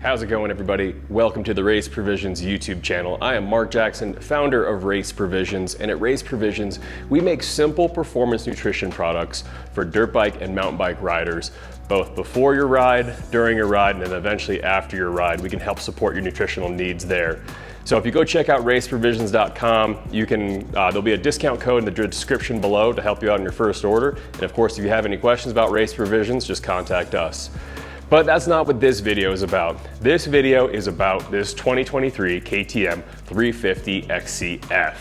How's it going, everybody? Welcome to the Race Provisions YouTube channel. I am Mark Jackson, founder of Race Provisions, and at Race Provisions, we make simple performance nutrition products for dirt bike and mountain bike riders, both before your ride, during your ride, and then eventually after your ride. We can help support your nutritional needs there. So if you go check out raceprovisions.com, you can, there'll be a discount code in the description below to help you out in your first order. And of course, if you have any questions about Race Provisions, just contact us. But that's not what this video is about. This video is about this 2023 KTM 350XCF.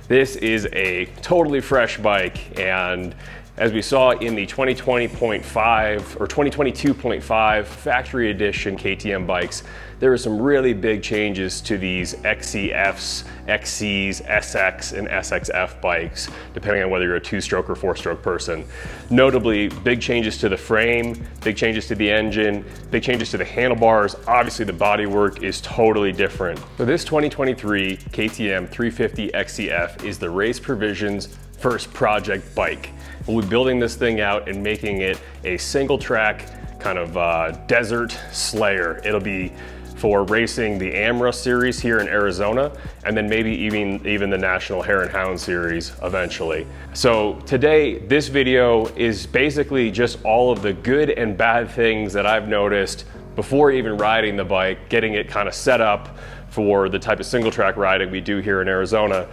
This is a totally fresh bike, and as we saw in the 2020.5 or 2022.5 factory edition KTM bikes, there are some really big changes to these XCFs, XCs, SX, and SXF bikes, depending on whether you're a two-stroke or four-stroke person. Notably, big changes to the frame, big changes to the engine, big changes to the handlebars. Obviously, the bodywork is totally different. So this 2023 KTM 350XCF is the Race Provisions first project bike. We'll be building this thing out and making it a single track kind of desert slayer. It'll be for racing the AMRA series here in Arizona, and then maybe even the National Hare and Hound series eventually. So today, this video is basically just all of the good and bad things that I've noticed before even riding the bike, getting it kind of set up for the type of single track riding we do here in Arizona.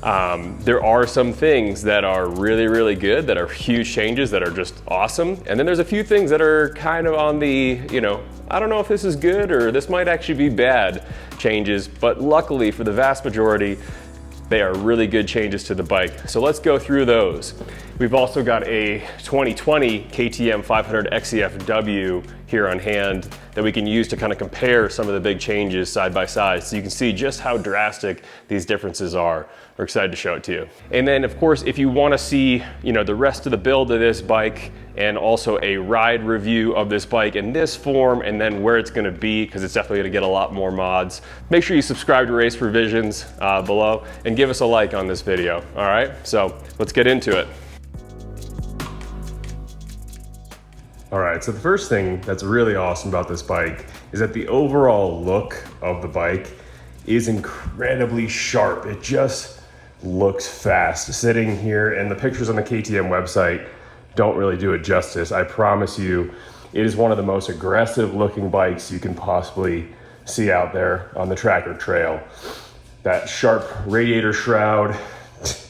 There are some things that are really good, that are huge changes, that are just awesome. And then there's a few things that are kind of on the, I don't know if this is good or this might actually be bad changes, but luckily for the vast majority, they are really good changes to the bike. So let's go through those. We've also got a 2020 KTM 500XCF-w here on hand that we can use to kind of compare some of the big changes side by side, so you can see just how drastic these differences are. We're excited to show it to you. And then of course, if you want to see, the rest of the build of this bike and also a ride review of this bike in this form and then where it's going to be, because it's definitely going to get a lot more mods, make sure you subscribe to Race Provisions below and give us a like on this video. All right, so let's get into it. All right, so the first thing that's really awesome about this bike is that the overall look of the bike is incredibly sharp. It just looks fast. Sitting here, and the pictures on the KTM website don't really do it justice. I promise you, it is one of the most aggressive looking bikes you can possibly see out there on the track or trail. That sharp radiator shroud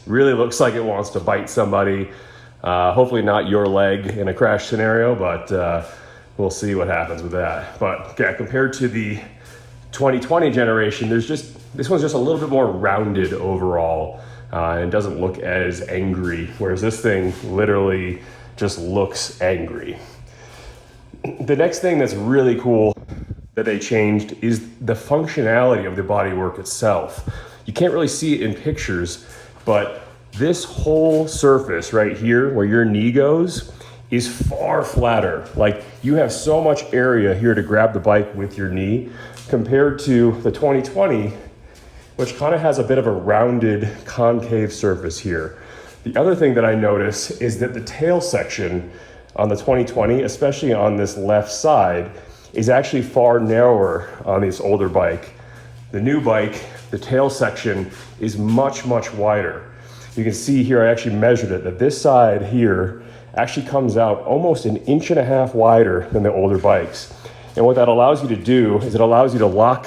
really looks like it wants to bite somebody. Hopefully not your leg in a crash scenario, but we'll see what happens with that. But yeah, compared to the 2020 generation, this one's just a little bit more rounded overall, and doesn't look as angry, whereas this thing literally just looks angry. The next thing that's really cool that they changed is the functionality of the bodywork itself. You can't really see it in pictures, but this whole surface right here where your knee goes is far flatter. Like, you have so much area here to grab the bike with your knee compared to the 2020, which kind of has a bit of a rounded concave surface here. The other thing that I notice is that the tail section on the 2020, especially on this left side, is actually far narrower on this older bike. The new bike, the tail section is much wider. You can see here, I actually measured it, that this side here actually comes out almost 1.5 inches wider than the older bikes. And what that allows you to do is it allows you to lock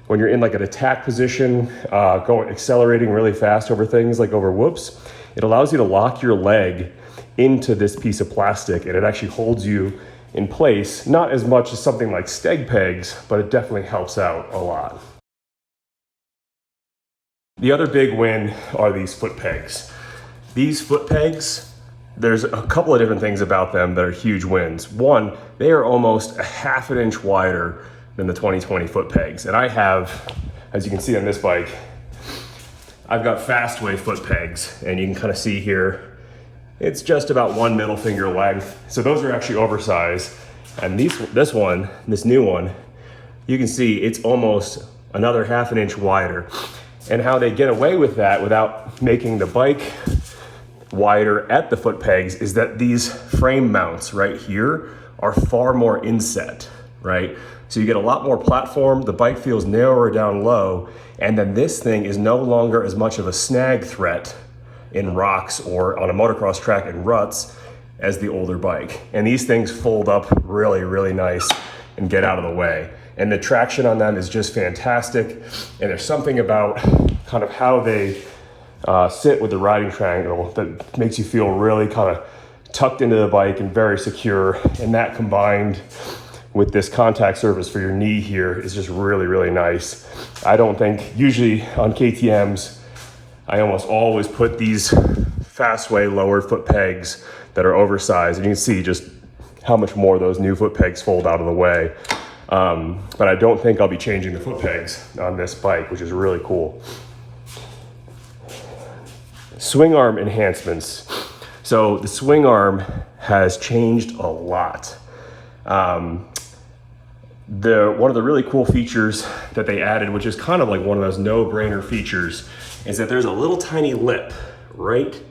when you're in like an attack position, accelerating really fast over things like over whoops. It allows you to lock your leg into this piece of plastic, and it actually holds you in place, not as much as something like steg pegs, but it definitely helps out a lot. The other big win are these foot pegs. These foot pegs, there's a couple of different things about them that are huge wins. One, they are almost 1/2 inch wider than the 2020 foot pegs. And I have, as you can see on this bike, I've got Fastway foot pegs, and you can kind of see here, it's just about 1 middle finger length. So those are actually oversized. And this new one, you can see it's almost another 1/2 inch wider. And how they get away with that without making the bike wider at the foot pegs is that these frame mounts right here are far more inset. right? So you get a lot more platform, the bike feels narrower down low, and then this thing is no longer as much of a snag threat in rocks or on a motocross track in ruts as the older bike. And these things fold up really, really nice and get out of the way. And the traction on them is just fantastic. And there's something about kind of how they sit with the riding triangle that makes you feel really kind of tucked into the bike and very secure. And that combined with this contact surface for your knee here is just really, really nice. I don't think, usually on KTMs, I almost always put these Fastway lowered foot pegs that are oversized, and you can see just how much more those new foot pegs fold out of the way. But I don't think I'll be changing the foot pegs on this bike, which is really cool. Swing arm enhancements. So the swing arm has changed a lot. One of the really cool features that they added, which is kind of like one of those no-brainer features, is that there's a little tiny lip right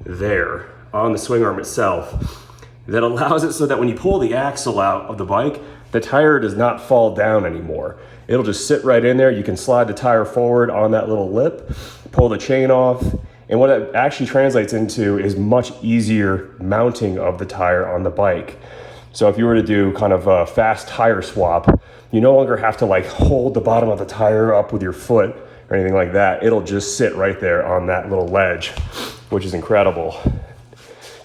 there on the swing arm itself that allows it so that when you pull the axle out of the bike, the tire does not fall down anymore. It'll just sit right in there. You can slide the tire forward on that little lip, pull the chain off, and what it actually translates into is much easier mounting of the tire on the bike. So if you were to do kind of a fast tire swap, you no longer have to like hold the bottom of the tire up with your foot or anything like that. It'll just sit right there on that little ledge, which is incredible.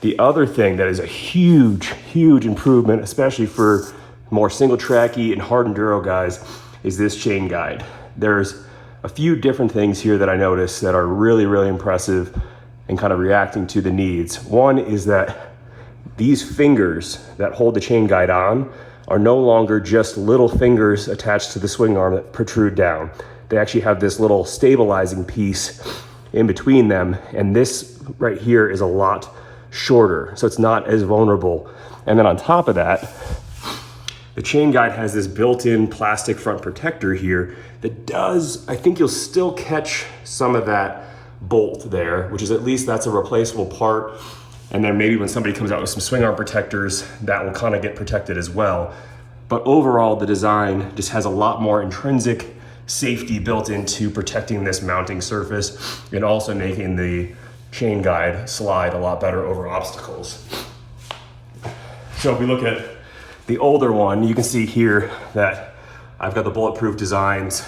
The other thing that is a huge, huge improvement, especially for more single tracky and hard enduro guys, is this chain guide. There's a few different things here that I noticed that are really, really impressive and kind of reacting to the needs. One is that these fingers that hold the chain guide on are no longer just little fingers attached to the swing arm that protrude down. They actually have this little stabilizing piece in between them, and this right here is a lot shorter, so it's not as vulnerable. And then on top of that, the chain guide has this built-in plastic front protector here that does, I think you'll still catch some of that bolt there, which is at least that's a replaceable part. And then maybe when somebody comes out with some swing arm protectors, that will kind of get protected as well. But overall, the design just has a lot more intrinsic safety built into protecting this mounting surface and also making the chain guide slide a lot better over obstacles. So if we look at the older one, you can see here that I've got the Bulletproof Designs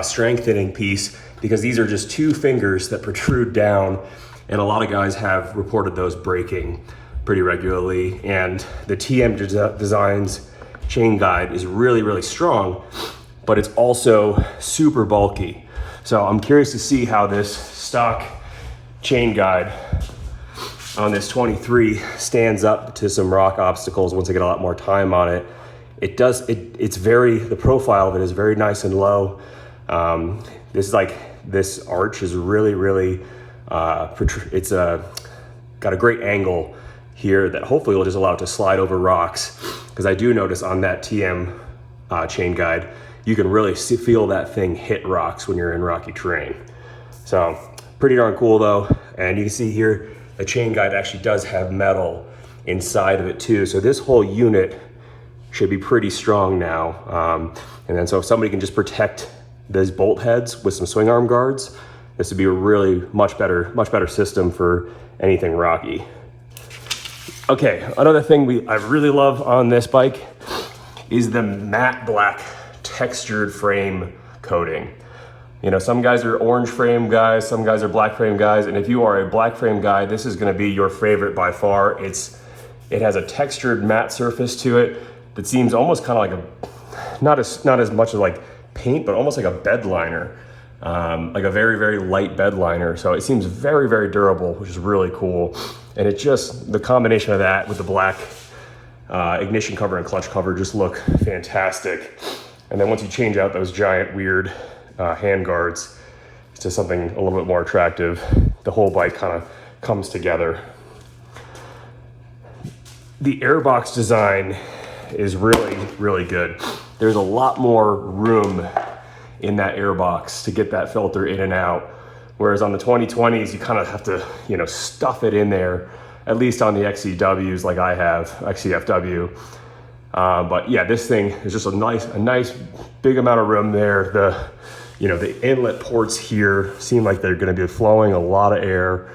strengthening piece, because these are just two fingers that protrude down, and a lot of guys have reported those breaking pretty regularly. And the TM Designs chain guide is really, really strong, but it's also super bulky. So I'm curious to see how this stock chain guide on this 23 stands up to some rock obstacles once I get a lot more time on it. The profile of it is very nice and low. This arch is really, really, it's got a great angle here that hopefully will just allow it to slide over rocks. Because I do notice on that TM chain guide, you can really feel that thing hit rocks when you're in rocky terrain. So pretty darn cool though. And you can see here, the chain guide actually does have metal inside of it too. So this whole unit should be pretty strong now. And then so if somebody can just protect those bolt heads with some swing arm guards, this would be a really much better system for anything rocky. Okay, another thing I really love on this bike is the matte black textured frame coating. You know, some guys are orange frame guys, some guys are black frame guys, and if you are a black frame guy, this is gonna be your favorite by far. It has a textured matte surface to it that seems almost kind of like not as much as like paint, but almost like a bed liner, like a very, very light bed liner. So it seems very, very durable, which is really cool. And the combination of that with the black ignition cover and clutch cover just look fantastic. And then once you change out those giant weird hand guards to something a little bit more attractive, the whole bike kind of comes together. The Airbox design is really, really good. There's a lot more room in that Airbox to get that filter in and out. Whereas on the 2020s, you kind of have to, stuff it in there, at least on the XCWs like I have, XCF-w. But yeah, this thing is just a nice big amount of room there. The inlet ports here seem like they're going to be flowing a lot of air.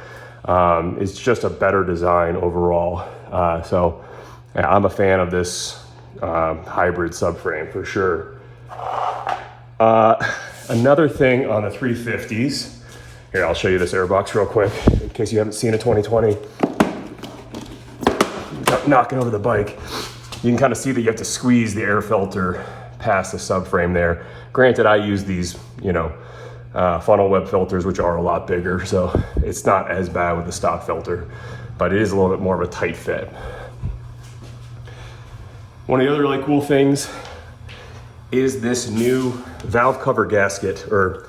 It's just a better design overall. So yeah, I'm a fan of this hybrid subframe for sure. Another thing on the 350s, here, I'll show you this airbox real quick in case you haven't seen a 2020. Knocking over the bike. You can kind of see that you have to squeeze the air filter past the subframe there. Granted, I use these, funnel web filters, which are a lot bigger, so it's not as bad with the stock filter, but it is a little bit more of a tight fit. One of the other really cool things is this new valve cover gasket, or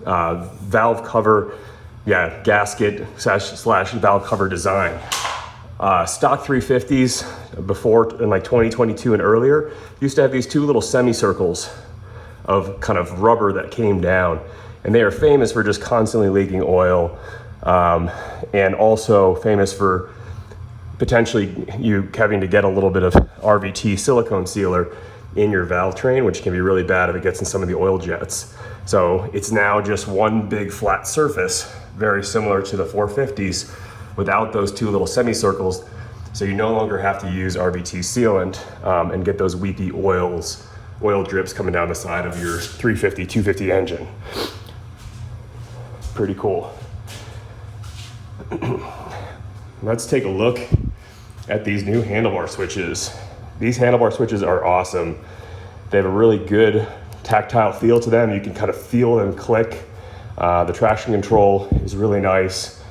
valve cover, gasket slash valve cover design. Stock 350s before, in like 2022 and earlier, used to have these two little semicircles of kind of rubber that came down, and they are famous for just constantly leaking oil, and also famous for potentially you having to get a little bit of RVT silicone sealer in your valve train, which can be really bad if it gets in some of the oil jets. So it's now just one big flat surface, very similar to the 450s, without those two little semicircles. So you no longer have to use RVT sealant and get those weepy oil drips coming down the side of your 350, 250 engine. Pretty cool. Let's take a look at these new handlebar switches. These handlebar switches are awesome. They have a really good tactile feel to them. You can kind of feel them click. The traction control is really nice.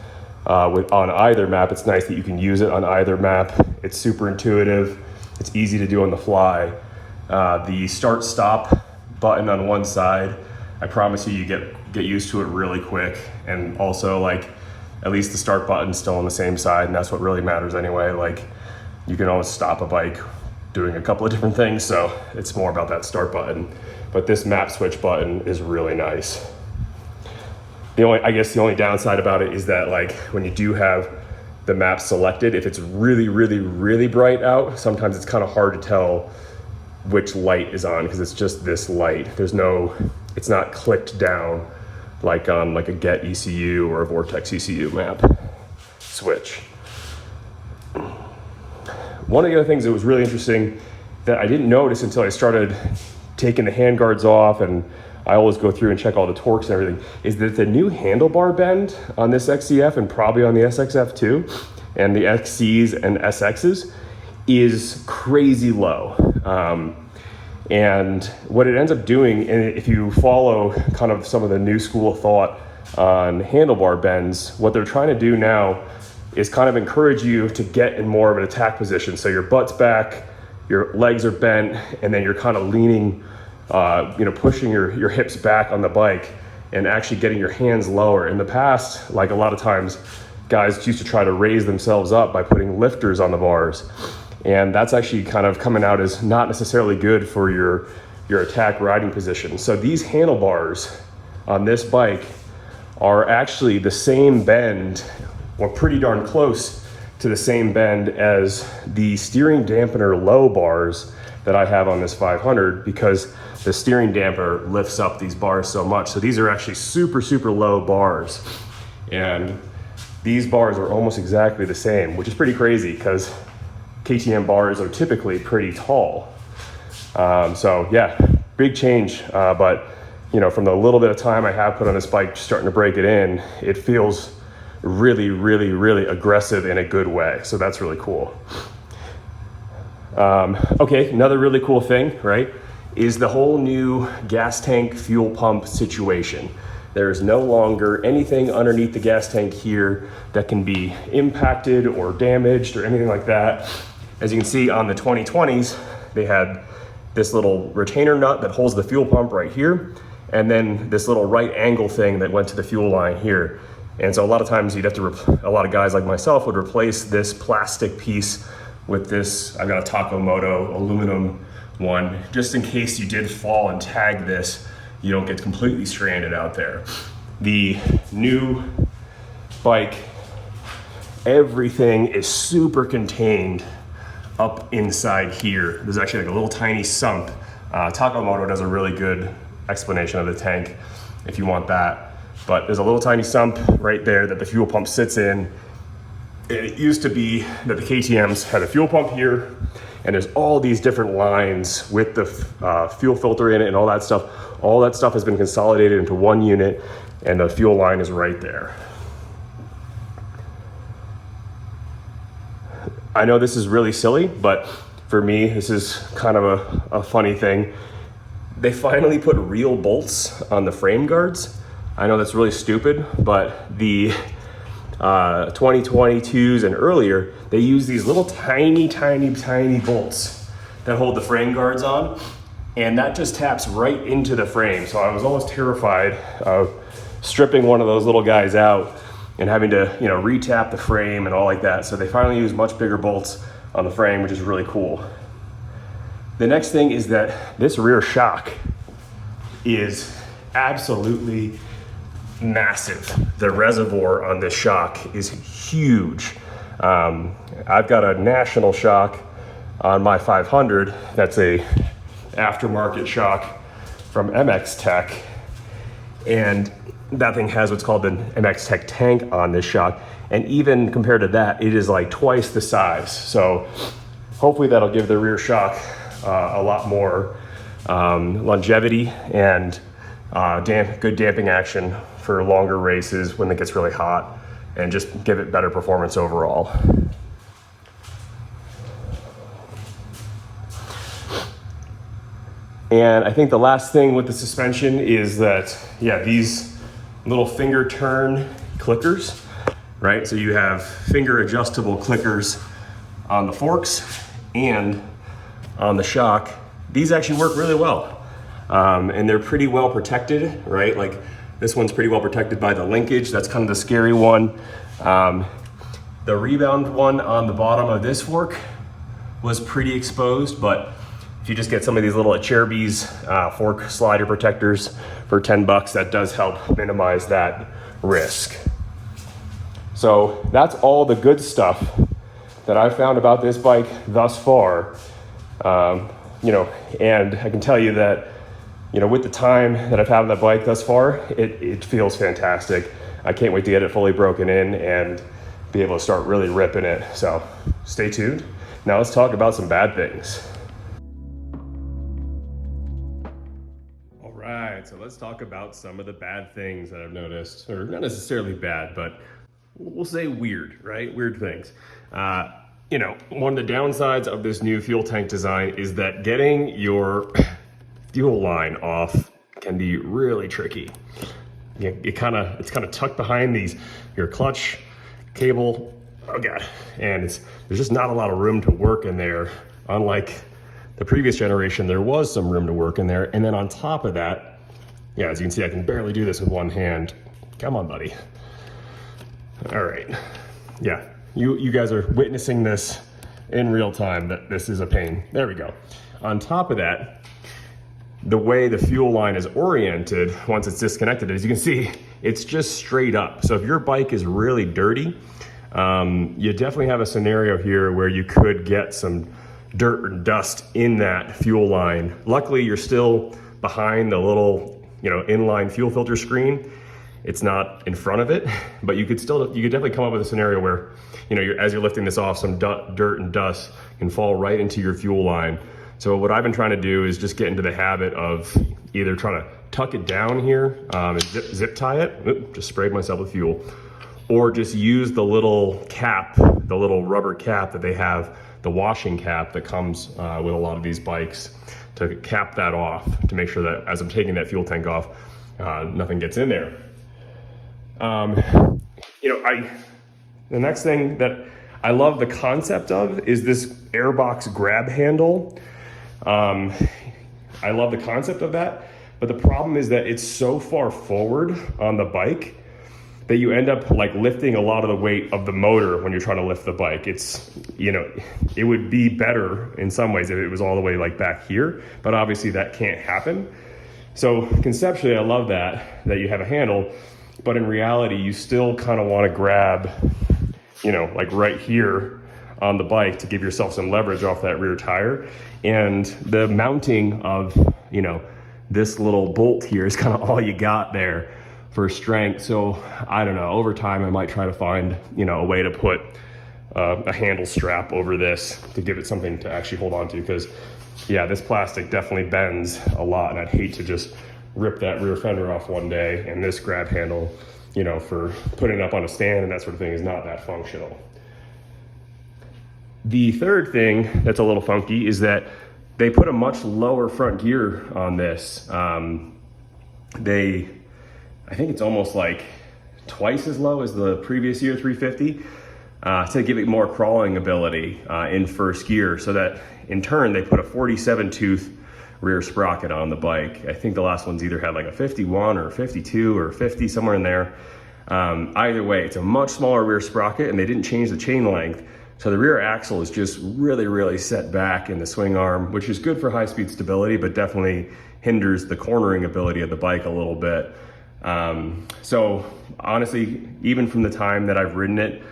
On either map, it's nice that you can use it on either map. It's super intuitive. It's easy to do on the fly. The start-stop button on one side, I promise you get used to it really quick. And also, like, at least the start button's still on the same side, and that's what really matters anyway. Like, you can always stop a bike doing a couple of different things, so it's more about that start button. But this map switch button is really nice. The only downside about it is that, like, when you do have the map selected, if it's really, really, really bright out, sometimes it's kind of hard to tell which light is on, because it's just this light. It's not clicked down like on like a Get ECU or a Vortex ECU map switch. One of the other things that was really interesting that I didn't notice until I started taking the handguards off, and I always go through and check all the torques and everything, is that the new handlebar bend on this XCF, and probably on the SXF too, and the XCs and SXs, is crazy low. And what it ends up doing, and if you follow kind of some of the new school of thought on handlebar bends, what they're trying to do now is kind of encourage you to get in more of an attack position. So your butt's back, your legs are bent, and then you're kind of leaning, pushing your hips back on the bike and actually getting your hands lower. In the past, like a lot of times, guys used to try to raise themselves up by putting lifters on the bars. And that's actually kind of coming out as not necessarily good for your attack riding position. So these handlebars on this bike are actually the same bend, or pretty darn close to the same bend as the steering dampener low bars that I have on this 500, because the steering damper lifts up these bars so much. So these are actually super, super low bars. And these bars are almost exactly the same, which is pretty crazy because KTM bars are typically pretty tall. So yeah, big change. But from the little bit of time I have put on this bike, starting to break it in, it feels really, really, really aggressive in a good way. So that's really cool. Okay, another really cool thing, right, is the whole new gas tank fuel pump situation. There is no longer anything underneath the gas tank here that can be impacted or damaged or anything like that. As you can see on the 2020s, they had this little retainer nut that holds the fuel pump right here, and then this little right angle thing that went to the fuel line here. And so a lot of times you'd have to, a lot of guys like myself would replace this plastic piece with this, I've got a Taco Moto aluminum one, just in case you did fall and tag this, you don't get completely stranded out there. The new bike, everything is super contained up inside here. There's actually like a little tiny sump. Moto does a really good explanation of the tank if you want that. But there's a little tiny sump right there that the fuel pump sits in. It used to be that the KTMs had a fuel pump here, and there's all these different lines with the fuel filter in it and all that stuff. All that stuff has been consolidated into one unit, and the fuel line is right there. I know this is really silly, but for me, this is kind of a funny thing. They finally put real bolts on the frame guards. I know that's really stupid, but the 2022s and earlier, they use these little tiny bolts that hold the frame guards on, and that just taps right into the frame. So I was almost terrified of stripping one of those little guys out and having to, you know, re-tap the frame and all like that. So they finally use much bigger bolts on the frame, which is really cool. The next thing is that this rear shock is absolutely massive. The reservoir on this shock is huge. I've got a National shock on my 500. That's a aftermarket shock from MX Tech, and that thing has what's called the MX Tech tank on this shock, and even compared to that, it is like twice the size. So hopefully that'll give the rear shock a lot more longevity and good damping action for longer races when it gets really hot, and just give it better performance overall. And I think the last thing with the suspension is that, yeah, these little finger turn clickers, right? So you have finger adjustable clickers on the forks and on the shock. These actually work really well. And they're pretty well protected, right? Like this one's pretty well protected by the linkage. That's kind of the scary one. The rebound one on the bottom of this fork was pretty exposed, but if you just get some of these little Airbox fork slider protectors for 10 bucks, that does help minimize that risk. So that's all the good stuff that I've found about this bike thus far. You know, and I can tell you that, you know, with the time that I've had on the bike thus far, it feels fantastic. I can't wait to get it fully broken in and be able to start really ripping it. So stay tuned. Now let's talk about some bad things. All right, so let's talk about some of the bad things that I've noticed, or not necessarily bad, but we'll say weird, right? Weird things. You know, one of the downsides of this new fuel tank design is that getting your fuel line off can be really tricky. It's kind of tucked behind your clutch cable. Oh god, and there's just not a lot of room to work in there. Unlike the previous generation, there was some room to work in there. And then on top of that, yeah, as you can see, I can barely do this with one hand. Come on, buddy. All right, yeah, you guys are witnessing this in real time, that this is a pain. There we go. On top of that, the way the fuel line is oriented once it's disconnected, as you can see, it's just straight up. So if your bike is really dirty, you definitely have a scenario here where you could get some dirt and dust in that fuel line. Luckily, you're still behind the little, you know, inline fuel filter screen. It's not in front of it, but you could definitely come up with a scenario where, you know, as you're lifting this off, some dirt and dust can fall right into your fuel line. So what I've been trying to do is just get into the habit of either trying to tuck it down here and zip tie it. Oop, just sprayed myself with fuel. Or just use the little cap, the little rubber cap that they have, the washing cap that comes with a lot of these bikes, to cap that off, to make sure that as I'm taking that fuel tank off, nothing gets in there. You know, the next thing that I love the concept of is this Airbox grab handle. I love the concept of that, but the problem is that it's so far forward on the bike that you end up like lifting a lot of the weight of the motor when you're trying to lift the bike. It's, you know, it would be better in some ways if it was all the way like back here, but obviously that can't happen. So conceptually, I love that you have a handle, but in reality, you still kind of want to grab, you know, like right here on the bike to give yourself some leverage off that rear tire. And the mounting of, you know, this little bolt here is kind of all you got there for strength. So I don't know, over time I might try to find, you know, a way to put a handle strap over this to give it something to actually hold on to, because yeah, this plastic definitely bends a lot, and I'd hate to just rip that rear fender off one day, and this grab handle, you know, for putting it up on a stand and that sort of thing is not that functional. The third thing that's a little funky is that they put a much lower front gear on this. I think it's almost like twice as low as the previous year 350 to give it more crawling ability in first gear, so that in turn they put a 47 tooth rear sprocket on the bike. I think the last one's either had like a 51 or 52 or 50, somewhere in there. Either way, it's a much smaller rear sprocket, and they didn't change the chain length. So the rear axle is just really, really set back in the swing arm, which is good for high speed stability, but definitely hinders the cornering ability of the bike a little bit. So honestly, even from the time that I've ridden it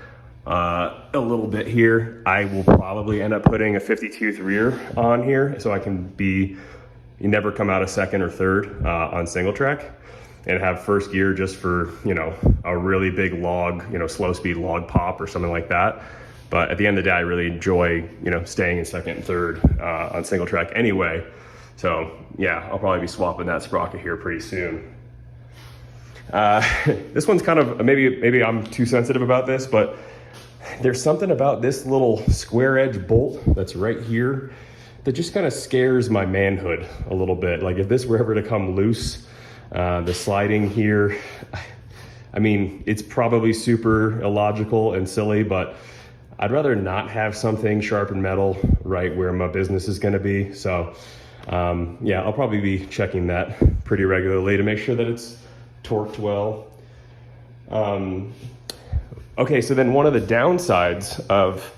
a little bit here, I will probably end up putting a 50 tooth rear on here, so I can never come out of second or third on single track, and have first gear just for, you know, a really big log, you know, slow speed log pop or something like that. But at the end of the day, I really enjoy, you know, staying in second and third on single track anyway. So yeah, I'll probably be swapping that sprocket here pretty soon. This one's kind of, maybe I'm too sensitive about this, but there's something about this little square edge bolt that's right here that just kind of scares my manhood a little bit. Like if this were ever to come loose, the sliding here, I mean, it's probably super illogical and silly, but I'd rather not have something sharpened metal right where my business is gonna be. So yeah, I'll probably be checking that pretty regularly to make sure that it's torqued well. Okay, so then one of the downsides of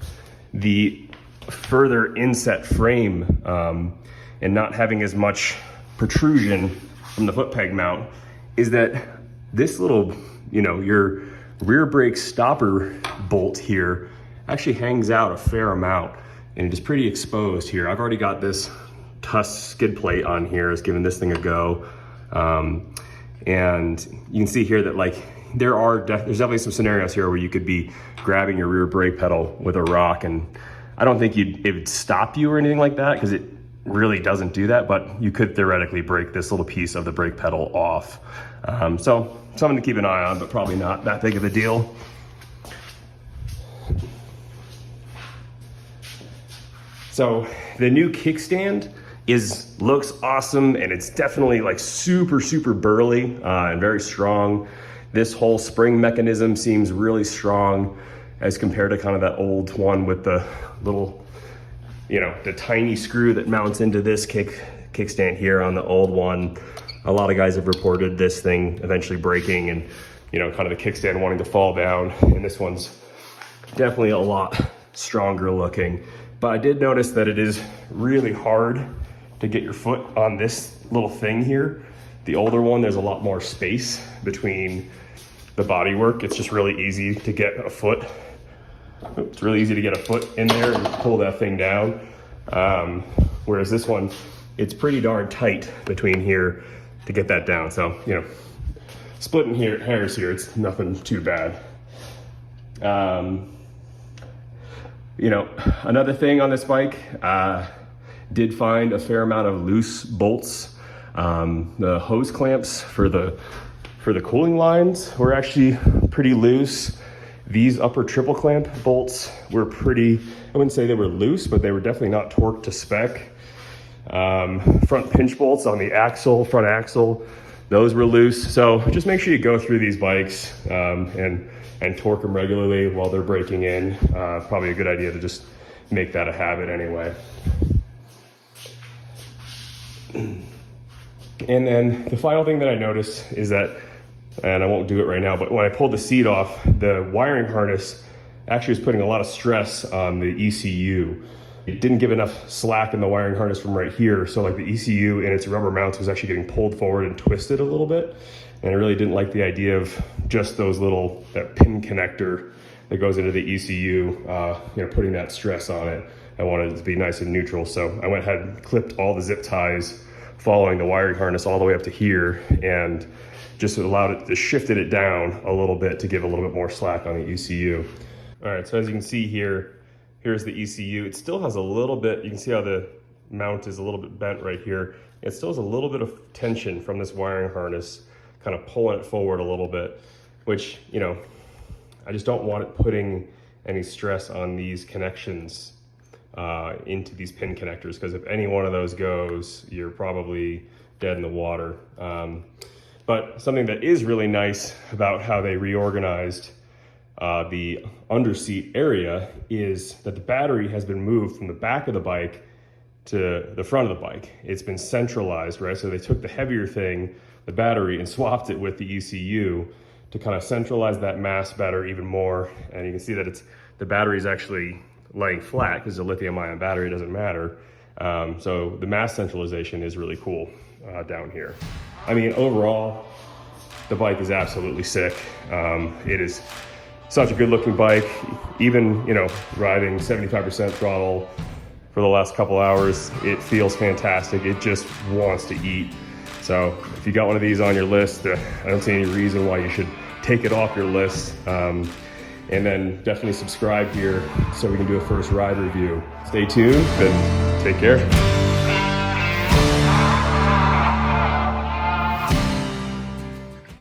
the further inset frame and not having as much protrusion from the foot peg mount is that this little, you know, your rear brake stopper bolt here actually hangs out a fair amount, and it is pretty exposed here. I've already got this Tusk skid plate on here, is giving this thing a go. And you can see here that like there's definitely some scenarios here where you could be grabbing your rear brake pedal with a rock, and I don't think it would stop you or anything like that, because it really doesn't do that, but you could theoretically break this little piece of the brake pedal off. So something to keep an eye on, but probably not that big of a deal. So the new kickstand looks awesome, and it's definitely like super, super burly and very strong. This whole spring mechanism seems really strong as compared to kind of that old one with the little, you know, the tiny screw that mounts into this kickstand here on the old one. A lot of guys have reported this thing eventually breaking and, you know, kind of the kickstand wanting to fall down. And this one's definitely a lot stronger looking. But I did notice that it is really hard to get your foot on this little thing here. The older one, there's a lot more space between the bodywork. It's just really easy to get a foot. It's really easy to get a foot in there and pull that thing down. Whereas this one, it's pretty darn tight between here to get that down. So, you know, splitting hairs here, it's nothing too bad. You know, another thing on this bike, did find a fair amount of loose bolts. The hose clamps for the cooling lines were actually pretty loose. These upper triple clamp bolts were pretty, I wouldn't say they were loose, but they were definitely not torqued to spec. Front pinch bolts on the front axle, those were loose. So just make sure you go through these bikes and torque them regularly while they're breaking in. Probably a good idea to just make that a habit anyway. And then the final thing that I noticed is that, and I won't do it right now, but when I pulled the seat off, the wiring harness actually was putting a lot of stress on the ECU. It didn't give enough slack in the wiring harness from right here, so like the ECU and its rubber mounts was actually getting pulled forward and twisted a little bit. And I really didn't like the idea of just that pin connector that goes into the ECU, putting that stress on it. I wanted it to be nice and neutral. So I went ahead and clipped all the zip ties following the wiring harness all the way up to here, and just allowed it to shifted it down a little bit to give a little bit more slack on the ECU. All right, so as you can see here, here's the ECU. It still has a little bit, you can see how the mount is a little bit bent right here. It still has a little bit of tension from this wiring harness, kind of pulling it forward a little bit, which, I just don't want it putting any stress on these connections into these pin connectors, because if any one of those goes, you're probably dead in the water. But something that is really nice about how they reorganized the underseat area is that the battery has been moved from the back of the bike to the front of the bike. It's been centralized, right? So they took the heavier thing, the battery, and swapped it with the ECU to kind of centralize that mass better even more. And you can see that the battery is actually laying flat because the lithium-ion battery doesn't matter. So the mass centralization is really cool down here. I mean, overall, the bike is absolutely sick. It is such a good looking bike. Even, riding 75% throttle for the last couple hours, it feels fantastic. It just wants to eat. So if you got one of these on your list, I don't see any reason why you should take it off your list. And then definitely subscribe here so we can do a first ride review. Stay tuned and take care.